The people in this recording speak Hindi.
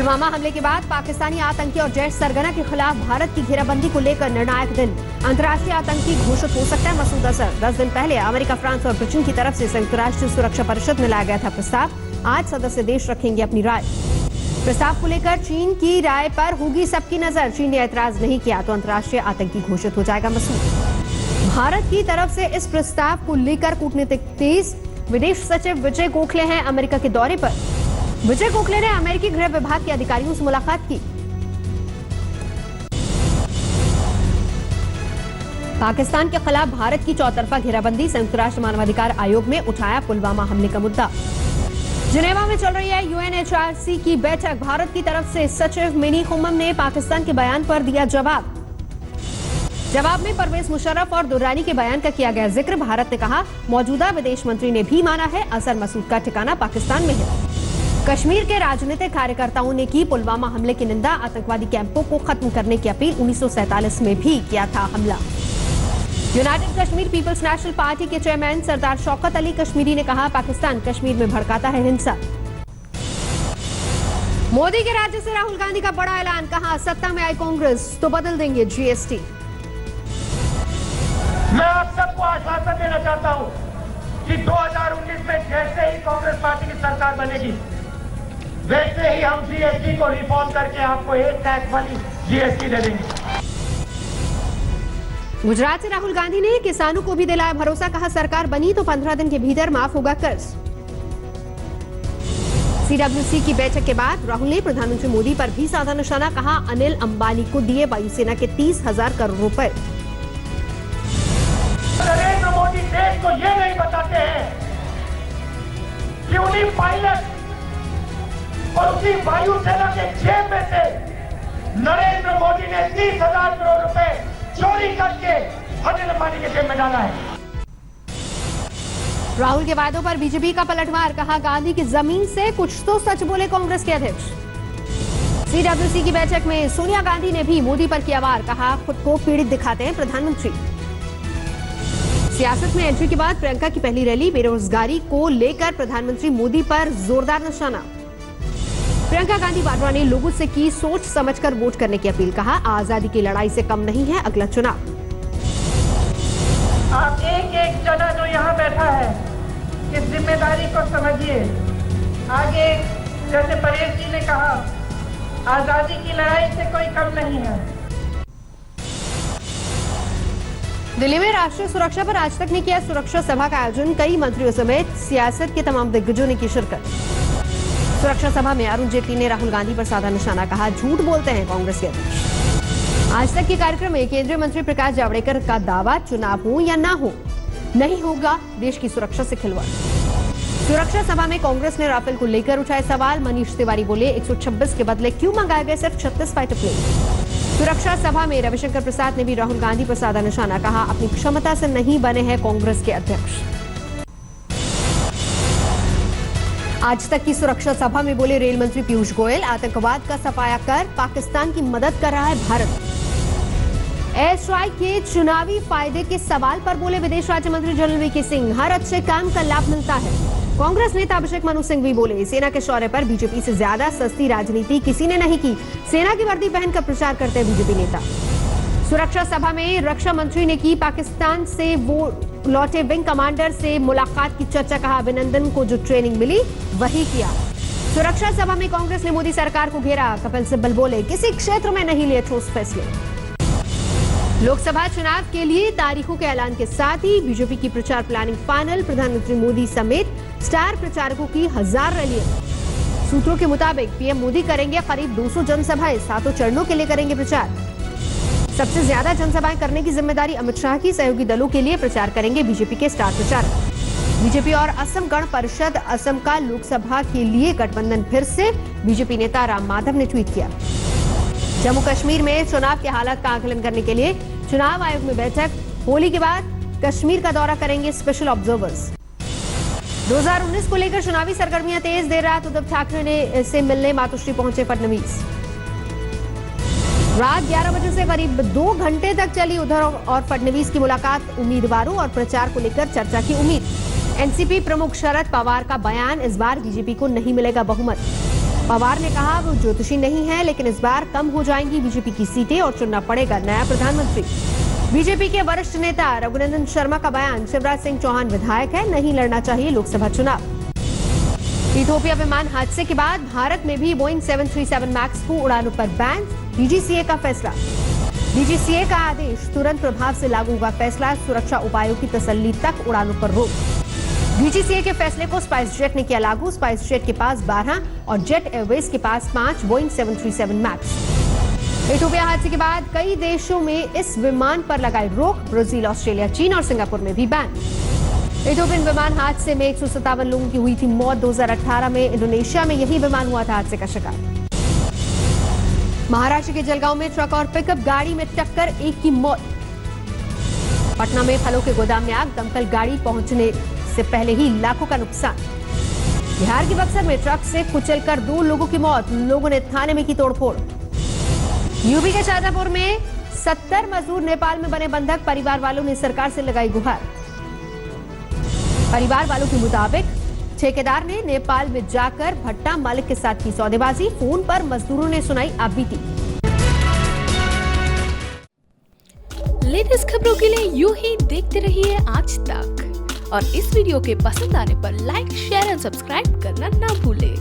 पुलवामा हमले के बाद पाकिस्तानी आतंकी और जैश सरगना के खिलाफ भारत की घेराबंदी को लेकर निर्णायक दिन। अंतर्राष्ट्रीय आतंकी घोषित हो सकता है मसूद अजहर। 10 दिन पहले अमेरिका, फ्रांस और ब्रिटेन की तरफ से संयुक्त राष्ट्र सुरक्षा परिषद में लाया गया था प्रस्ताव। आज सदस्य देश रखेंगे अपनी राय। प्रस्ताव को लेकर चीन की राय पर होगी सबकी नजर। चीन ने ऐतराज नहीं किया तो अंतर्राष्ट्रीय आतंकी घोषित हो जाएगा मसूद। भारत की तरफ से इस प्रस्ताव को लेकर कूटनीतिक तेज। विदेश सचिव विजय गोखले हैं अमेरिका के दौरे पर। विजय गोखले ने अमेरिकी गृह विभाग के अधिकारियों से मुलाकात की। पाकिस्तान के खिलाफ भारत की चौतरफा घेराबंदी। संयुक्त राष्ट्र मानवाधिकार आयोग में उठाया पुलवामा हमले का मुद्दा। जिनेवा में चल रही है यूएनएचआरसी की बैठक। भारत की तरफ से सचिव मिनी खुम्मम ने पाकिस्तान के बयान पर दिया जवाब। जवाब में परवेज मुशर्रफ और दुर्रानी के बयान का किया गया जिक्र। भारत ने कहा मौजूदा विदेश मंत्री ने भी माना है अजहर मसूद का ठिकाना पाकिस्तान में है। कश्मीर के राजनीतिक कार्यकर्ताओं ने की पुलवामा हमले की निंदा। आतंकवादी कैंपों को खत्म करने की अपील। 1947 में भी किया था हमला। United Kashmir Peoples National Party के चेयरमैन सरदार शौकत अली कश्मीरी ने कहा पाकिस्तान कश्मीर में भड़काता है हिंसा। मोदी के राज्य से राहुल गांधी का बड़ा ऐलान। कहा सत्ता में आई कांग्रेस तो बदल देंगे जीएसटी। मैं आप सबको आश्वासन देना चाहता हूं कि 2019 में जैसे ही कांग्रेस पार्टी की सरकार बनेगी वैसे ही हम जीएसटी को रिफॉर्म करके आपको एक टैक्स वाली जीएसटी दे देंगे। गुजरात से राहुल गांधी ने किसानों को भी दिलाया भरोसा। कहा सरकार बनी तो 15 दिन के भीतर माफ होगा कर्ज। सीडब्ल्यूसी की बैठक के बाद राहुल ने प्रधानमंत्री मोदी पर भी साधा निशाना। कहा अनिल अंबानी को दिए वायुसेना के 30,000 करोड़ रुपए। नरेंद्र मोदी देश को ये नहीं बताते हैं कि उन्हीं पायलट और उसी वायुसेना के जेब में से नरेंद्र मोदी ने 30,000 करोड़ रुपए चोरी करके अनिल अंबानी के जेब में डाला है। राहुल के वादों पर बीजेपी का पलटवार। कहा गांधी की जमीन से कुछ तो सच बोले कांग्रेस के अध्यक्ष। सीडब्ल्यूसी की बैठक में सोनिया गांधी ने भी मोदी पर किया वार। कहा खुद को पीड़ित दिखाते हैं प्रधानमंत्री। सियासत में एंट्री के बाद प्रियंका की पहली रैली। बेरोजगारी को लेकर प्रधानमंत्री मोदी पर जोरदार निशाना। प्रियंका गांधी वाड्रा ने लोगों से की सोच समझकर वोट करने की अपील। कहा आजादी की लड़ाई से कम नहीं है अगला चुनाव। आप एक एक जना जो यहाँ बैठा है इस जिम्मेदारी को समझिए। आगे जैसे परेश जी ने कहा आजादी की लड़ाई से कोई कम नहीं है। दिल्ली में राष्ट्रीय सुरक्षा पर आज तक ने किया सुरक्षा सभा का आयोजन। कई मंत्रियों समेत सियासत के तमाम दिग्गजों ने की शिरकत। सुरक्षा सभा में अरुण जेटली ने राहुल गांधी पर साधा निशाना। कहा झूठ बोलते हैं कांग्रेस के अध्यक्ष। आज तक के कार्यक्रम में केंद्रीय मंत्री प्रकाश जावड़ेकर का दावा चुनाव हो या ना हो नहीं होगा देश की सुरक्षा से खिलवाड़। सुरक्षा सभा में कांग्रेस ने राफेल को लेकर उठाए सवाल। मनीष तिवारी बोले 126 के बदले क्यों मंगाए गए सिर्फ 36 फाइटर प्लेन। सुरक्षा सभा में रविशंकर प्रसाद ने भी राहुल गांधी पर साधा निशाना। कहा अपनी क्षमता से नहीं बने हैं कांग्रेस के अध्यक्ष। आज तक की सुरक्षा सभा में बोले रेल मंत्री पीयूष गोयल आतंकवाद का सफाया कर पाकिस्तान की मदद कर रहा है भारत। एयर स्ट्राइक के चुनावी फायदे के सवाल पर बोले विदेश राज्य मंत्री जनरल वीके सिंह हर अच्छे काम का लाभ मिलता है। कांग्रेस नेता अभिषेक मनु सिंह भी बोले सेना के शौर्य पर बीजेपी से ज्यादा सस्ती राजनीति किसी ने नहीं की। सेना की वर्दी पहनकर प्रचार करते हैं बीजेपी नेता। सुरक्षा सभा में रक्षा मंत्री ने की पाकिस्तान से वो लौटे विंग कमांडर से मुलाकात की चर्चा। कहा अभिनंदन को जो ट्रेनिंग मिली वही किया। सुरक्षा सभा में कांग्रेस ने मोदी सरकार को घेरा। कपिल सिब्बल बोले किसी क्षेत्र में नहीं लिए ठोस फैसले। लोकसभा चुनाव के लिए तारीखों के ऐलान के साथ ही बीजेपी की प्रचार प्लानिंग फाइनल। प्रधानमंत्री मोदी समेत स्टार प्रचारकों की 1000 रैलियां। सूत्रों के मुताबिक पीएम मोदी करेंगे करीब 200 जनसभाएं। 7 चरणों के लिए करेंगे प्रचार। सबसे ज्यादा जनसभाएं करने की जिम्मेदारी अमित शाह की। सहयोगी दलों के लिए प्रचार करेंगे बीजेपी के स्टार प्रचारक। बीजेपी और असम गण परिषद असम का लोकसभा के लिए गठबंधन फिर से। बीजेपी नेता राम माधव ने ट्वीट किया। जम्मू कश्मीर में चुनाव के हालात का आकलन करने के लिए चुनाव आयोग में बैठक। होली के बाद कश्मीर का दौरा करेंगे स्पेशल ऑब्जर्वर्स। 2019 को लेकर चुनावी सरगर्मियां तेज। देर रात उद्धव ठाकरे ने से मिलने मातोश्री पहुंचे फडणवीस। रात 11 बजे से करीब 2 घंटे तक चली उद्धव और फडणवीस की मुलाकात। उम्मीदवारों और प्रचार को लेकर चर्चा की उम्मीद। एनसीपी प्रमुख शरद पवार का बयान इस बार बीजेपी को नहीं मिलेगा बहुमत। पवार ने कहा वो ज्योतिषी नहीं है, लेकिन इस बार कम हो जाएंगी बीजेपी की सीटें और चुनना पड़ेगा नया प्रधानमंत्री। बीजेपी के वरिष्ठ नेता रघुनंदन शर्मा का बयान, शिवराज सिंह चौहान विधायक है, नहीं लड़ना चाहिए लोकसभा चुनाव। इथोपिया विमान हादसे के बाद भारत में भी बोइंग 737 मैक्स को उड़ानों पर बैन, डीजीसीए का फैसला। डीजीसीए का आदेश, तुरंत प्रभाव से लागू हुआ फैसला, सुरक्षा उपायों की तसल्ली तक उड़ानों पर रोक। डीजीसीए के फैसले को स्पाइस जेट ने किया लागू, स्पाइस जेट के पास 12 और जेट एयरवेज के पास 5 बोइंग 737 मैक्स। इथोपिया हादसे के बाद कई देशों में इस विमान पर लगाई रोक, ब्राजील, ऑस्ट्रेलिया, चीन और सिंगापुर में भी बैन। इथोपियन विमान हादसे में 157 लोगों की हुई थी मौत। 2018 में इंडोनेशिया में यही विमान हुआ था हादसे का शिकार। महाराष्ट्र के जलगांव में ट्रक और पिकअप गाड़ी में टक्कर, एक की मौत। पटना में फलों के गोदाम में आग, दमकल गाड़ी पहुंचने से पहले ही लाखों का नुकसान। बिहार के बक्सर में ट्रक से कुचलकर 2 लोगों की मौत, लोगों ने थाने में की तोड़फोड़। यूपी के शाजापुर में 70 मजदूर नेपाल में बने बंधक, परिवार वालों ने सरकार से लगाई गुहार। परिवार वालों के मुताबिक ठेकेदार ने नेपाल में जाकर भट्टा मालिक के साथ की सौदेबाजी, फोन पर मजदूरों ने सुनाई आपबीती। लेटेस्ट खबरों के लिए यूं ही देखते रहिए आज तक और इस वीडियो के पसंद आने पर लाइक, शेयर एंड सब्सक्राइब करना ना भूलें।